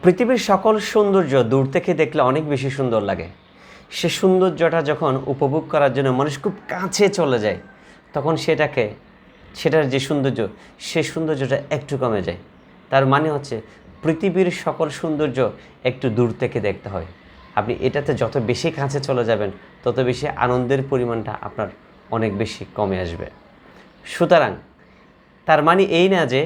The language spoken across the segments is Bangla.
পৃথিবীর সকল সৌন্দর্য দূর থেকে দেখলে অনেক বেশি সুন্দর লাগে। সে সৌন্দর্যটা যখন উপভোগ করার জন্য মানুষ খুব কাছে চলে যায়, তখন সেটার যে সৌন্দর্য, সেই সৌন্দর্যটা একটু কমে যায়। তার মানে হচ্ছে পৃথিবীর সকল সৌন্দর্য একটু দূর থেকে দেখতে হয়। আপনি এটাতে যত বেশি কাছে চলে যাবেন, তত বেশি আনন্দের পরিমাণটা আপনার অনেক বেশি কমে আসবে। সুতরাং তার মানে এই না যে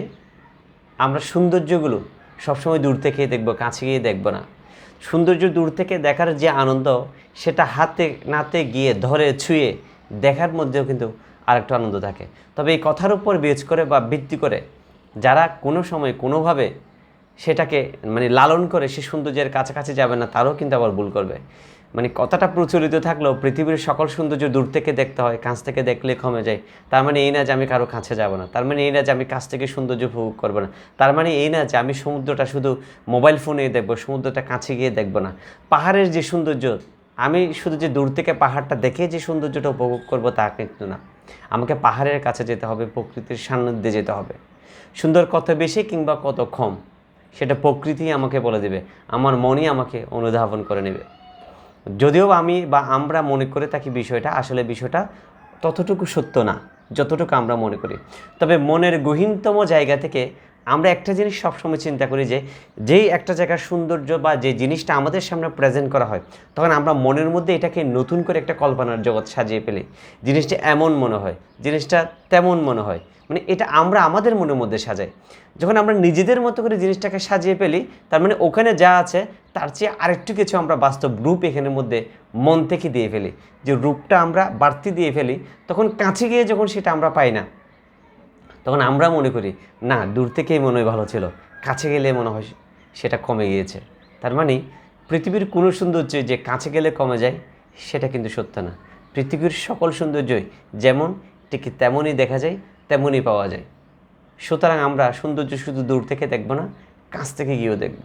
আমরা সৌন্দর্যগুলো সবসময় দূর থেকেই দেখব, কাছে গিয়ে দেখব না। সৌন্দর্য দূর থেকে দেখার যে আনন্দ, সেটা হাতে নাতে গিয়ে ধরে ছুঁয়ে দেখার মধ্যেও কিন্তু আরেকটা আনন্দ থাকে। তবে এই কথার উপর বেচ করে বা ভিত্তি করে যারা কোনো সময় কোনোভাবে সেটাকে লালন করে সে সৌন্দর্যের কাছাকাছি যাবে না, তারাও কিন্তু আবার ভুল করবে। কথাটা প্রচলিত থাকলেও পৃথিবীর সকল সৌন্দর্য দূর থেকে দেখতে হয়, কাছ থেকে দেখলে কমে যায়। তার মানে এই না যে আমি কারো কাছে যাব না, তার মানে এই না যে আমি কাছ থেকে সৌন্দর্য উপভোগ করবো না, তার মানে এই না যে আমি সমুদ্রটা শুধু মোবাইল ফোনে দেখবো, সমুদ্রটা কাছে গিয়ে দেখবো না। পাহাড়ের যে সৌন্দর্য, আমি শুধু যে দূর থেকে পাহাড়টা দেখে যে সৌন্দর্যটা উপভোগ করবো তা কিন্তু না। আমাকে পাহাড়ের কাছে যেতে হবে, প্রকৃতির সান্নিধ্যে যেতে হবে। সুন্দর কত বেশি কিংবা কত কম, সেটা প্রকৃতি আমাকে বলে দেবে, আমার মনই আমাকে অনুধাবন করে নেবে। যদিও আমরা মনে করে থাকি বিষয়টা ততটুকু সত্য না যতটুকু আমরা মনে করি। তবে মনের গহীনতম জায়গা থেকে আমরা একটা জিনিস সবসময় চিন্তা করি যে যেই একটা জায়গার সৌন্দর্য বা যে জিনিসটা আমাদের সামনে প্রেজেন্ট করা হয়, তখন আমরা মনের মধ্যে এটাকে নতুন করে একটা কল্পনার জগৎ সাজিয়ে ফেলি। জিনিসটা এমন মনে হয়, জিনিসটা তেমন মনে হয়, এটা আমরা আমাদের মনের মধ্যে সাজাই। যখন আমরা নিজেদের মতো করে জিনিসটাকে সাজিয়ে ফেলি, তার মানে ওখানে যা আছে তার চেয়ে আরেকটু কিছু আমরা বাস্তব রূপ এখানের মধ্যে মন থেকে দিয়ে ফেলি। যে রূপটা আমরা বাড়তি দিয়ে ফেলি, তখন কাছে গিয়ে যখন সেটা আমরা পাই না, তখন আমরা মনে করি না, দূর থেকেই মনে হয় ভালো ছিল, কাছে গেলে মনে হয় সেটা কমে গিয়েছে। তার মানে পৃথিবীর কোনো সৌন্দর্য যে কাছে গেলে কমে যায়, সেটা কিন্তু সত্য না। পৃথিবীর সকল সৌন্দর্যই যেমন ঠিক তেমনই দেখা যায়, তেমনই পাওয়া যায়। সুতরাং আমরা সৌন্দর্য শুধু দূর থেকে দেখব না, কাছ থেকে গিয়েও দেখব।